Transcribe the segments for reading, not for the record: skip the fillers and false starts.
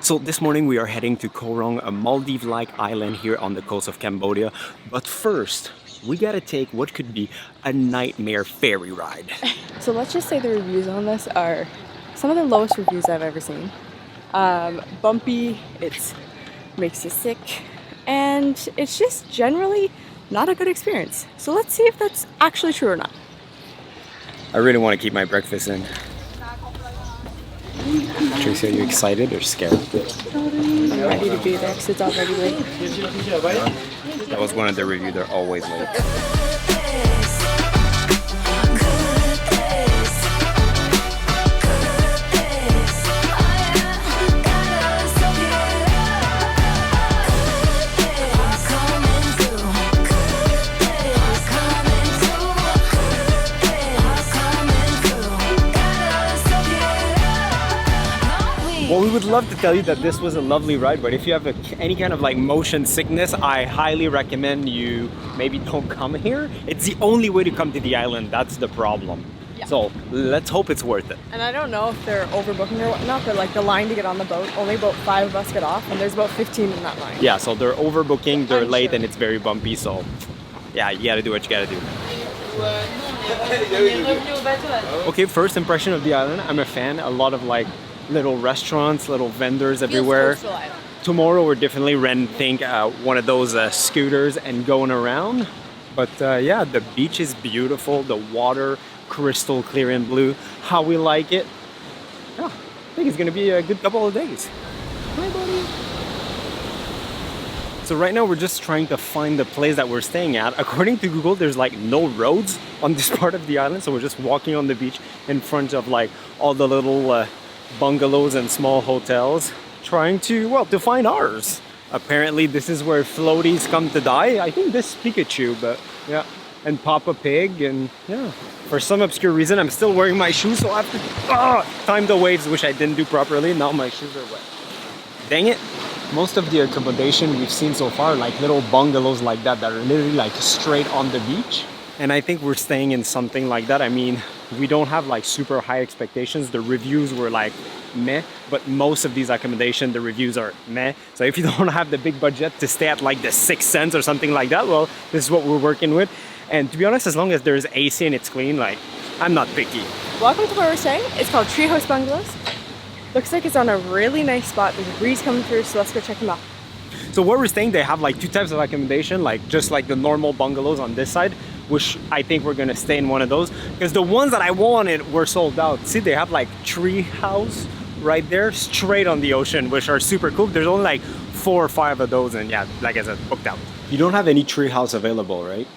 So this morning we are heading to Koh Rong, a Maldive-like island here on the coast of Cambodia. But first, we gotta take what could be a nightmare ferry ride. So let's just say the reviews on this are some of the lowest reviews I've ever seen. Bumpy, it makes you sick, and it's just generally not a good experience. So let's see if that's actually true or not. I really want to keep my breakfast in. Tracy, are you excited or scared? I'm ready to be there because it's already late. That was one of the reviews, they're always late. Well, we would love to tell you that this was a lovely ride, but if you have any kind of like motion sickness, I highly recommend you maybe don't come here. It's the only way to come to the island. That's the problem. Yeah. So let's hope it's worth it. And I don't know if they're overbooking or whatnot, but like the line to get on the boat, only about 5 of us get off, and there's about 15 in that line. Yeah, so they're overbooking, they're I'm late, sure. and it's very bumpy. So yeah, you gotta do what you gotta do. Okay, first impression of the island. I'm a fan. A lot of like little restaurants, little vendors everywhere. Tomorrow we're definitely renting one of those scooters and going around. But yeah, the beach is beautiful. The water crystal clear and blue. How we like it. Yeah, I think it's gonna be a good couple of days. Hi, buddy. So right now we're just trying to find the place that we're staying at. According to Google, there's like no roads on this part of the island. So we're just walking on the beach in front of like all the little bungalows and small hotels, trying to, well, to find ours. Apparently this is where floaties come to die. I think this Pikachu, but yeah, and Papa Pig, and yeah, for some obscure reason I'm still wearing my shoes, so I have to time the waves, which I didn't do properly. Now my shoes are wet. Dang it. Most of the accommodation we've seen so far, like little bungalows like that are literally like straight on the beach. And I think we're staying in something like that. I mean, we don't have like super high expectations. The reviews were like meh, but most of these accommodations, the reviews are meh. So if you don't have the big budget to stay at like the 6 cents or something like that, well, this is what we're working with. And to be honest, as long as there's AC and it's clean, like, I'm not picky. Welcome to where we're staying. It's called Treehouse Bungalows. Looks like it's on a really nice spot. There's a breeze coming through, so let's go check them out. So where we're staying, they have like 2 types of accommodation, like just like the normal bungalows on this side, which I think we're gonna stay in one of those, because the ones that I wanted were sold out. See, they have like Treehouse right there, straight on the ocean, which are super cool. There's only like 4 or 5 of those, and yeah, like I said, booked out. You don't have any Treehouse available, right?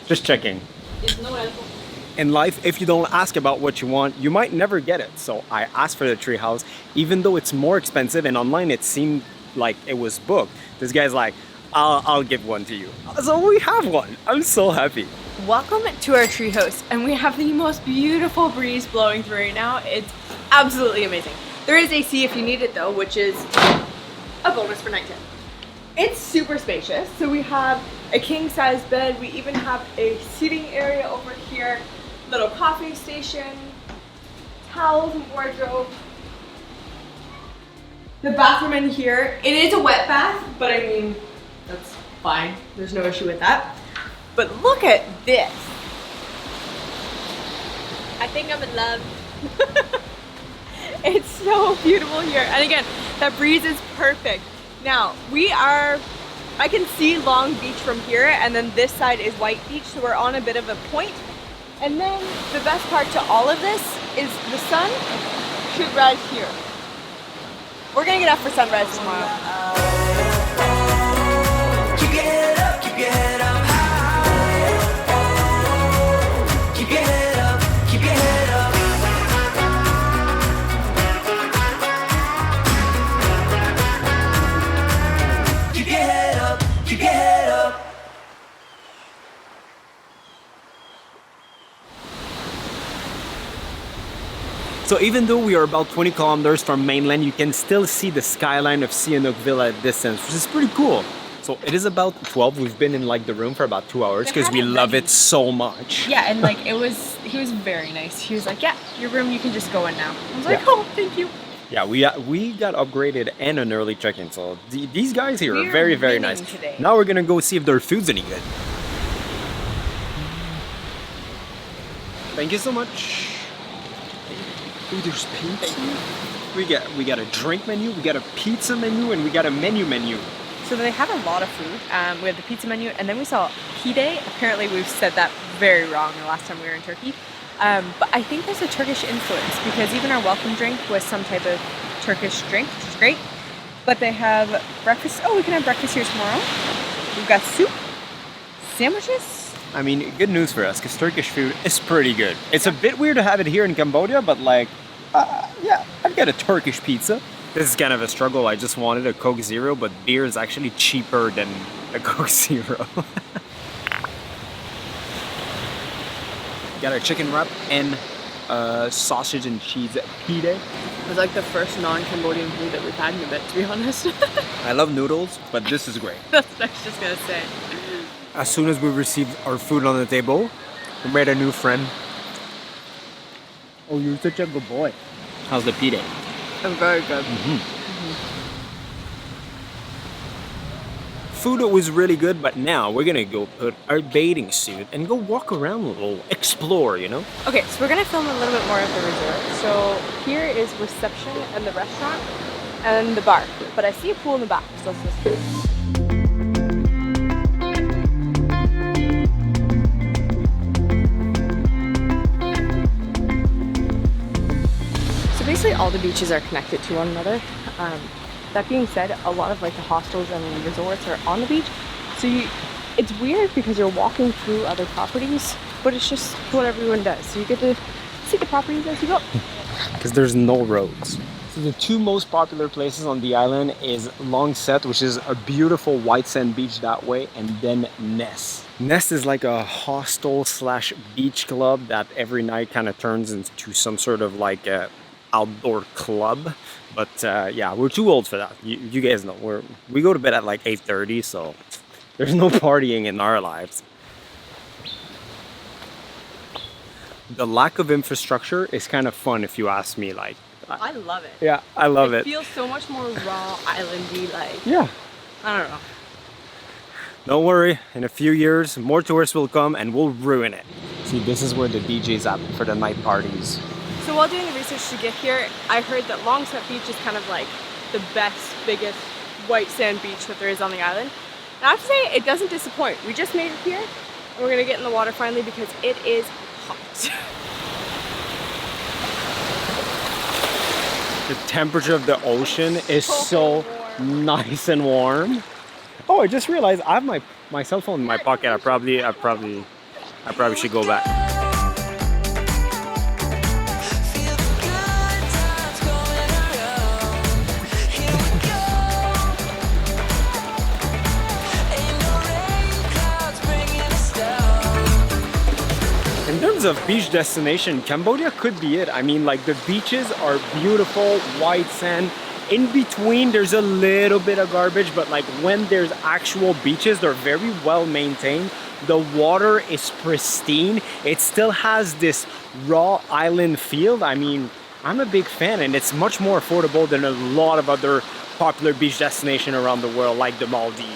Just checking. It's no alcohol. In life, if you don't ask about what you want, you might never get it. So I asked for the Treehouse, even though it's more expensive, and online it seemed like it was booked. This guy's like, I'll give one to you. So we have one. I'm so happy. Welcome to our treehouse, and we have the most beautiful breeze blowing through right now. It's absolutely amazing. There is AC if you need it though, which is a bonus for nighttime. It's super spacious. So we have a king size bed. We even have a seating area over here, little coffee station, towels and wardrobe. The bathroom in here, it is a wet bath, but I mean, that's fine. There's no issue with that. But look at this. I think I'm in love. It's so beautiful here. And again, that breeze is perfect. Now, I can see Long Beach from here, and then this side is White Beach, so we're on a bit of a point. And then the best part to all of this is the sun should rise here. We're gonna get up for sunrise tomorrow. Keep your head up, keep your head up high. Keep your head up, keep your head up. Keep your head up, keep your head up. So even though we are about 20 kilometers from mainland, you can still see the skyline of Sihanoukville at distance, which is pretty cool. So it is about 12. We've been in like the room for about 2 hours because we love it so much. Yeah, and like he was very nice. He was like, yeah, your room, you can just go in now. I was like, Yeah. oh, thank you. Yeah, we got upgraded and an early check-in. So these guys here We are are very, very winning nice. today. Now we're gonna go see if their food's any good. Thank you so much. Ooh, there's pizza. We got a drink menu, we got a pizza menu, and we got a menu. So they have a lot of food. We have the pizza menu, and then we saw pide. Apparently, we've said that very wrong the last time we were in Turkey. But I think there's a Turkish influence because even our welcome drink was some type of Turkish drink, which is great. But they have breakfast. Oh, we can have breakfast here tomorrow. We've got soup, sandwiches. I mean, good news for us because Turkish food is pretty good. It's a bit weird to have it here in Cambodia, but like, yeah, I'd get a Turkish pizza. This is kind of a struggle. I just wanted a Coke Zero, but beer is actually cheaper than a Coke Zero. Got a chicken wrap and sausage and cheese pide. It was like the first non-Cambodian food that we've had in a bit, to be honest. I love noodles, but this is great. That's what I was just gonna say. As soon as we received our food on the table, we made a new friend. Oh, you're such a good boy. How's the pide? I'm very good. Food was really good, but now we're gonna go put our bathing suit and go walk around a little, explore, you know? Okay, so we're gonna film a little bit more of the resort. So here is reception and the restaurant and the bar. But I see a pool in the back, so let's just go. So basically all the beaches are connected to one another. That being said, a lot of like the hostels and resorts are on the beach. So it's weird because you're walking through other properties, but it's just what everyone does. So you get to see the properties as you go. Because there's no roads. So the two most popular places on the island is Long Set, which is a beautiful white sand beach that way, and then Nest. Nest is like a hostel slash beach club that every night kind of turns into some sort of like a outdoor club. But yeah, we're too old for that. You guys know, we go to bed at like 8:30, so there's no partying in our lives. The lack of infrastructure is kind of fun if you ask me. Like, I love it. yeah, I love it. It feels so much more raw, islandy, like, Yeah. I don't know. Don't worry, in a few years, more tourists will come and we'll ruin it. See, this is where the DJ's at for the night parties. So while doing the research to get here, I heard that Long Set Beach is kind of like the best, biggest white sand beach that there is on the island. And I have to say, it doesn't disappoint. We just made it here, and we're gonna get in the water finally because it is hot. The temperature of the ocean is so nice and warm. Oh, I just realized I have my cell phone in my pocket. I probably should go back. Feel the good times going around. Here we go. Ain't no rain clouds bringing us down. In terms of beach destination, Cambodia could be it. I mean, like the beaches are beautiful, white sand. In between, there's a little bit of garbage, but like when there's actual beaches, they're very well maintained. The water is pristine. It still has this raw island feel. I mean, I'm a big fan, and it's much more affordable than a lot of other popular beach destinations around the world, like the Maldives.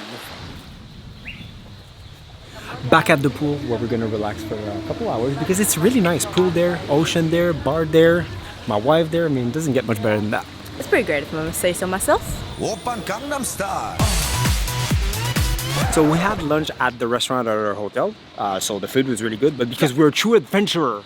Back at the pool where we're gonna relax for a couple hours because it's really nice. Pool there, ocean there, bar there, my wife there. I mean, it doesn't get much better than that. It's pretty great if I must say so myself. Oppan Gangnam Style. So we had lunch at the restaurant at our hotel. So the food was really good, but because we're a true adventurer,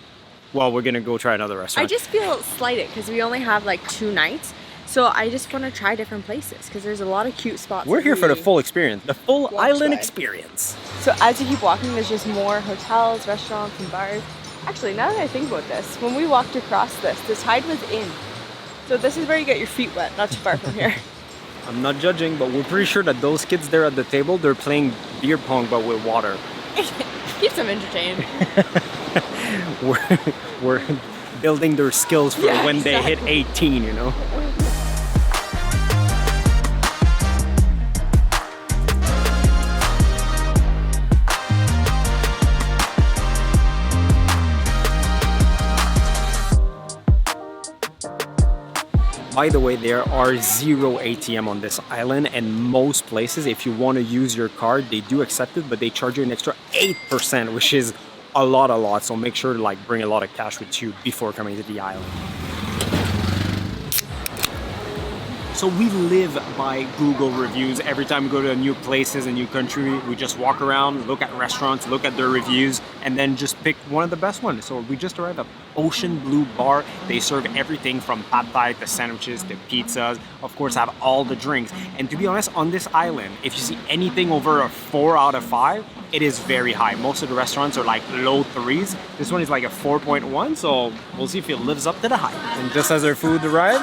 well, we're gonna go try another restaurant. I just feel slighted because we only have like 2 nights. So I just want to try different places because there's a lot of cute spots. We're here for the full experience, the full Watch island by. experience. So as you keep walking, there's just more hotels, restaurants, and bars. Actually, now that I think about this, when we walked across this, the tide was in. So this is where you get your feet wet, not too far from here. I'm not judging, but we're pretty sure that those kids there at the table, they're playing beer pong, but with water. Keeps them entertained. we're building their skills for when they hit 18, you know? By the way, there are 0 ATM on this island, and most places, if you want to use your card, they do accept it, but they charge you an extra 8%, which is a lot. So make sure to like bring a lot of cash with you before coming to the island. So we live by Google reviews. Every time we go to new places, a new country, we just walk around, look at restaurants, look at their reviews, and then just pick one of the best ones. So we just arrived at Ocean Blue Bar. They serve everything from pad thai to sandwiches to pizzas. Of course, have all the drinks. And to be honest, on this island, if you see anything over a 4 out of 5, it is very high. Most of the restaurants are like low 3s. This one is like a 4.1, so we'll see if it lives up to the hype. And just as our food arrived,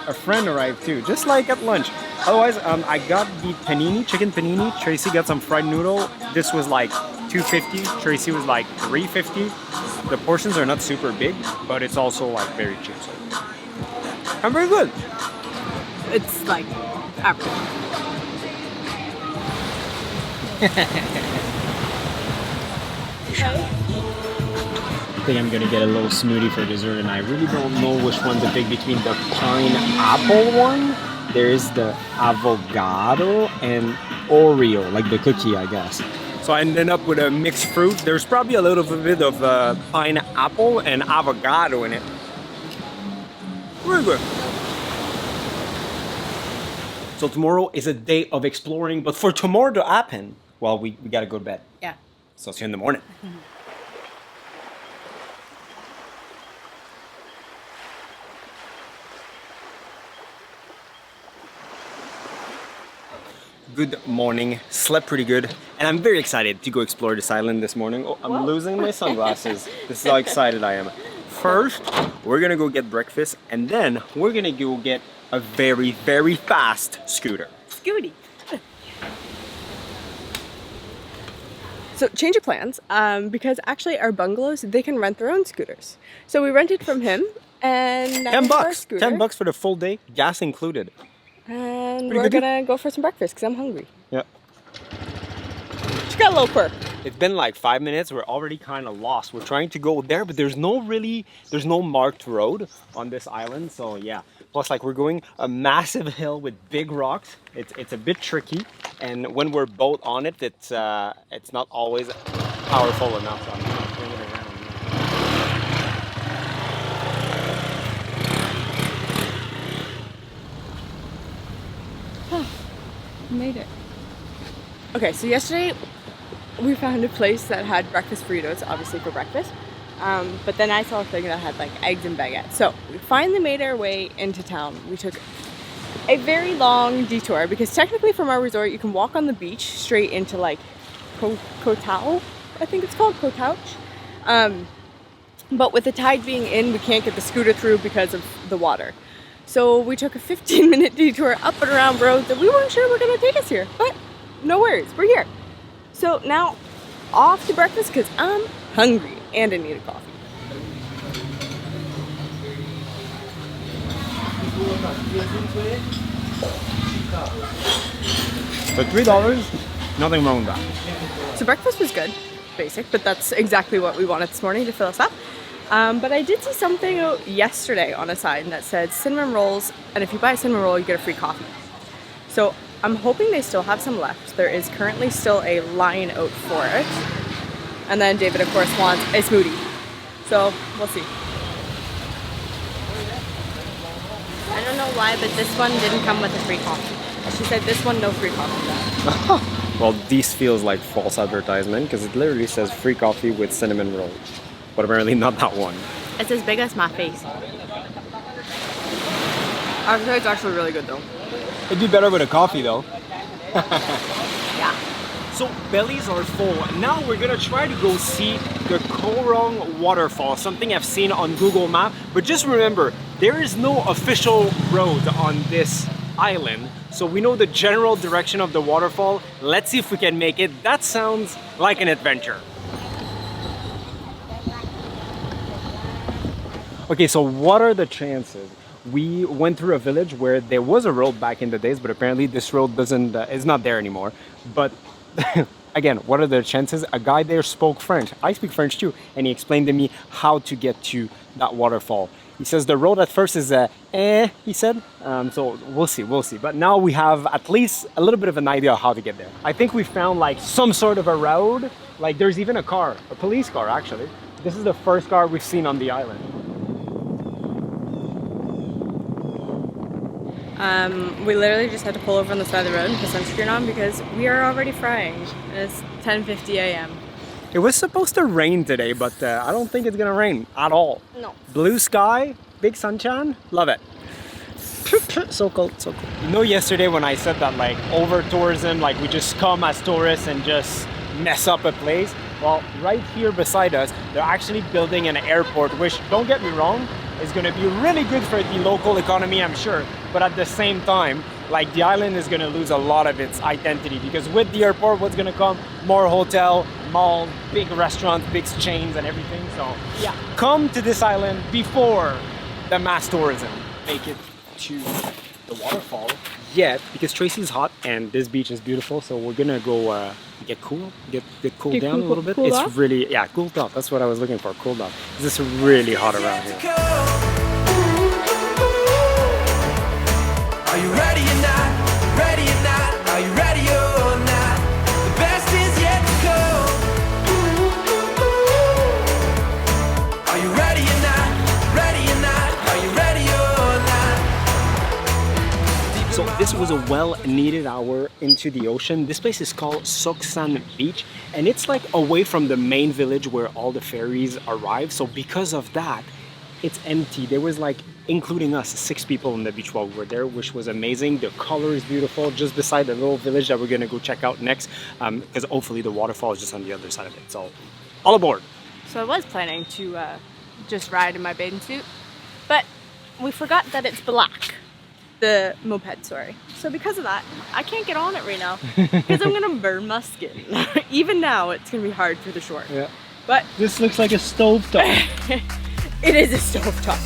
a friend arrived too, just like at lunch. Otherwise, I got the panini, chicken panini. Tracy got some fried noodle. This was like $2.50. Tracy was like $3.50. The portions are not super big, but it's also like very cheap. So I'm very good. It's like average. I think I'm gonna get a little smoothie for dessert, and I really don't know which one to pick between the pineapple one. There's the avocado and Oreo, like the cookie, I guess. So I ended up with a mixed fruit. There's probably a little bit of pineapple and avocado in it. Very good. So tomorrow is a day of exploring, but for tomorrow to happen, well, we gotta go to bed. Yeah. So see you in the morning. Good morning, slept pretty good, and I'm very excited to go explore this island this morning. Oh, I'm losing my sunglasses. This is how excited I am. First, we're gonna go get breakfast, and then we're gonna go get a very fast scooter. Scooty. So change of plans, because actually our bungalows, they can rent their own scooters. So we rented from him, and now we have our scooter. $10 for the full day, gas included. And Pretty we're good. gonna go for some breakfast because I'm hungry. Yeah. She got a little quirk. It's been like 5 minutes. We're already kind of lost. We're trying to go there, but there's no marked road on this island. So yeah. Plus, like, we're going a massive hill with big rocks. It's a bit tricky, and when we're both on it, it's not always powerful enough. So I'm gonna bring it around. Made it. Okay, so yesterday we found a place that had breakfast burritos, obviously for breakfast. But then I saw a thing that had like eggs and baguettes. So we finally made our way into town. We took a very long detour because technically from our resort you can walk on the beach straight into like Koh Tao, I think it's called Koh Couch. But with the tide being in, we can't get the scooter through because of the water. So we took a 15-minute detour up and around roads that we weren't sure were gonna take us here, but no worries, we're here. So now off to breakfast because I'm hungry and I need a coffee. For $3, nothing wrong with that. So breakfast was good, basic, but that's exactly what we wanted this morning to fill us up. But I did see something yesterday on a sign that said cinnamon rolls, and if you buy a cinnamon roll, you get a free coffee. So I'm hoping they still have some left. There is currently still a line out for it. And then David, of course, wants a smoothie. So we'll see. I don't know why, but this one didn't come with a free coffee. She said this one, no free coffee. Well, this feels like false advertisement because it literally says free coffee with cinnamon roll. But apparently not that one. It's as big as my face. I would say it's actually really good though. It'd be better with a coffee though. Yeah. So bellies are full. Now we're gonna try to go see the Koh Rong waterfall, something I've seen on Google Maps. But just remember, there is no official road on this island. So we know the general direction of the waterfall. Let's see if we can make it. That sounds like an adventure. Okay, so what are the chances? We went through a village where there was a road back in the days, but apparently this road is not there anymore. But again, what are the chances? A guy there spoke French. I speak French too, and he explained to me how to get to that waterfall. He says the road at first is he said. So we'll see. But now we have at least a little bit of an idea of how to get there. I think we found like some sort of a road. Like there's even a car, a police car actually. This is the first car we've seen on the island. We literally just had to pull over on the side of the road and put sunscreen on because we are already frying. It's 10:50 a.m. It was supposed to rain today, but I don't think it's gonna rain at all. No. Blue sky, big sunshine, love it. So cold, so cold. You know, yesterday when I said that like over tourism, like we just come as tourists and just mess up a place. Well, right here beside us, they're actually building an airport, which, don't get me wrong, is going to be really good for the local economy, I'm sure. But at the same time, like the island is going to lose a lot of its identity because with the airport, what's going to come? More hotel, malls, big restaurants, big chains and everything. So yeah, come to this island before the mass tourism. Make it to the waterfall yet because Tracy's hot and this beach is beautiful. So we're going to go get cool, get cooled down a little bit. Cooled It's off? really, yeah, cooled off. That's what I was looking for, cooled off. This is really hot around here. Are you ready or not? Ready or not? Are you ready or not? The best is yet to come. Are you ready or not? Ready or not? Are you ready or not? So this was a well-needed hour into the ocean. This place is called Sok San Beach, and it's like away from the main village where all the ferries arrive. So because of that, it's empty. There was like, including us, 6 people on the beach while we were there, which was amazing. The color is beautiful, just beside the little village that we're gonna go check out next, because hopefully the waterfall is just on the other side of it. So, all aboard. So I was planning to just ride in my bathing suit, but we forgot that it's black. The moped, sorry. So because of that, I can't get on it right now because I'm gonna burn my skin. Even now, it's gonna be hard for the short. Yeah. But This looks like a stovetop. it is a stovetop.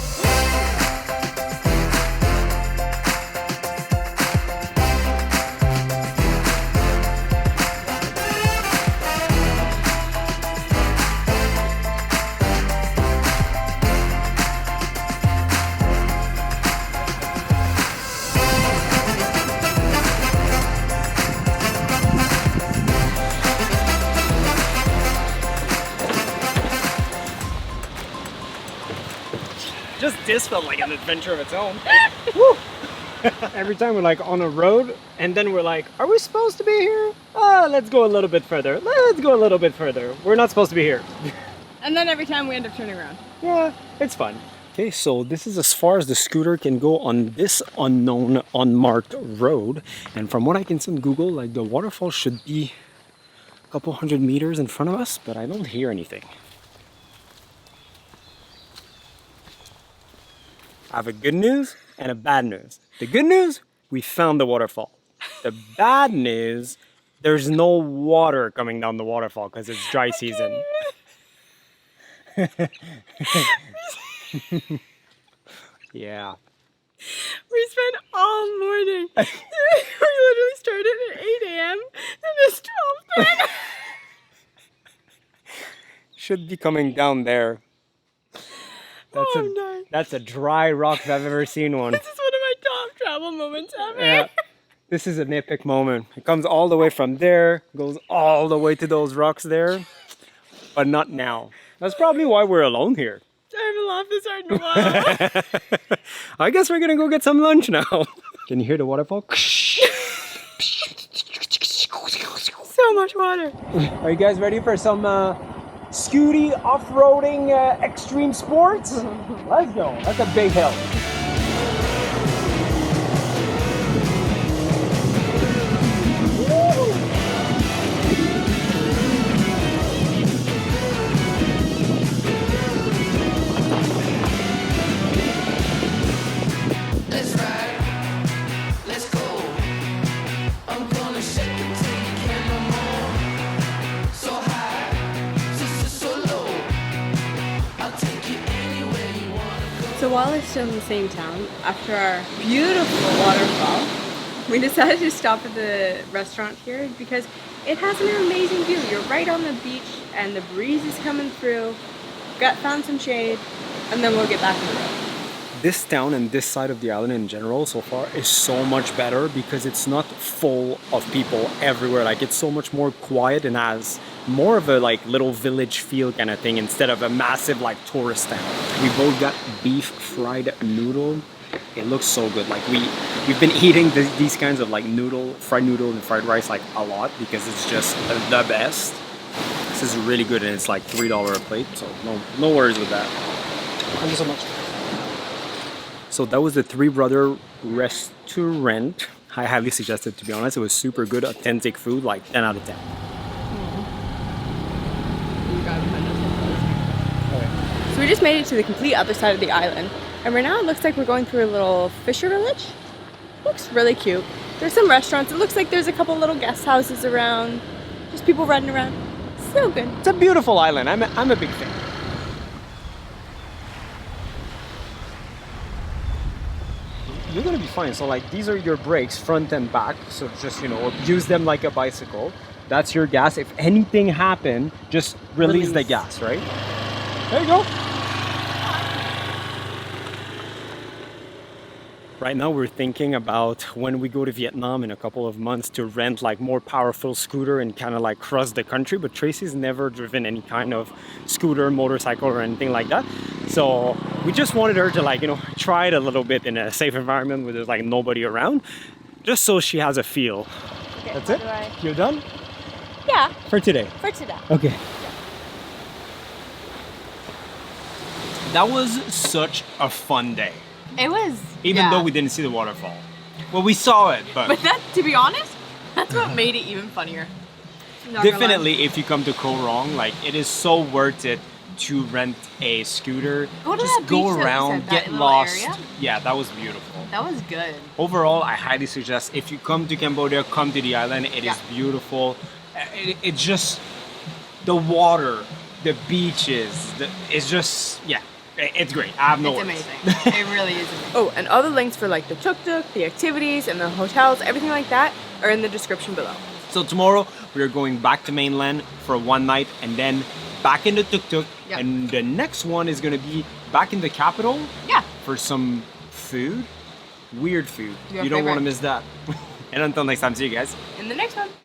Just this felt like an adventure of its own. Woo! Every time we're like on a road and then we're like, are we supposed to be here? Let's go a little bit further. Let's go a little bit further. We're not supposed to be here. And then every time we end up turning around. Yeah, it's fun. Okay, so this is as far as the scooter can go on this unknown, unmarked road. And from what I can see on Google, like the waterfall should be a couple 100 meters in front of us, but I don't hear anything. I have a good news and a bad news. The good news, we found the waterfall. The bad news, there's no water coming down the waterfall because it's dry season. Yeah. We spent all morning. We literally started at 8 a.m. and it's 12:10. Should be coming down there. That's a dry rock if I've ever seen one. This is one of my top travel moments ever. Yeah. This is an epic moment. It comes all the way from there, goes all the way to those rocks there, but not now. That's probably why we're alone here. I haven't laughed this hard in a while. I guess we're gonna go get some lunch now. Can you hear the waterfall? So much water. Are you guys ready for some scooty off-roading extreme sports? Let's go. That's a big hill. Let's ride, let's go. I'm gonna shake it till you can't no more. So high, so low. I'll take you anywhere you wanna go. So while we're still in the same town, after our beautiful waterfall, we decided to stop at the restaurant here because it has an amazing view. You're right on the beach and the breeze is coming through. Found some shade, and then we'll get back on the road. this town and this side of the island in general so far is so much better because it's not full of people everywhere. Like it's so much more quiet and has more of a like little village feel kind of thing instead of a massive like tourist town. We both got beef fried noodle. It looks so good. Like we've been eating these kinds of like fried noodle and fried rice like a lot because it's just the best. This is really good and it's like $3 a plate, so no worries with that. Thank you so much. So that was the Three Brother restaurant. I highly suggest it, to be honest. It was super good, authentic food, like 10 out of 10. So we just made it to the complete other side of the island. And right now it looks like we're going through a little fisher village. Looks really cute. There's some restaurants. It looks like there's a couple little guest houses around. Just people running around. So good. It's a beautiful island. I'm a big fan. You're gonna be fine. So like these are your brakes, front and back. So just, you know, use them like a bicycle. That's your gas. If anything happened, just release the gas, right? There you go. Right now we're thinking about when we go to Vietnam in a couple of months to rent like more powerful scooter and kind of like cross the country, but Tracy's never driven any kind of scooter, motorcycle or anything like that. So we just wanted her to like, you know, try it a little bit in a safe environment where there's like nobody around, just so she has a feel. Okay, that's it? You're done? Yeah. For today? For today. Okay. That was such a fun day. It was. Even though we didn't see the waterfall. Well, we saw it, but that, to be honest, that's what made it even funnier. definitely if you come to Koh Rong, like it is so worth it to rent a scooter. Just go around, get lost. Yeah, that was beautiful. That was good. Overall, I highly suggest if you come to Cambodia, come to the island. It is beautiful. It's just the water, the beaches. It's just it's great. I have no words. It's amazing. It really is amazing. Oh, and all the links for like the tuktuk, the activities, and the hotels, everything like that are in the description below. So tomorrow we are going back to mainland for one night and then back in the tuktuk. Yep. And the next one is going to be back in the capital. Yeah. For some food. Weird food. Your You don't want to favorite. miss that. And until next time, see you guys. In the next one.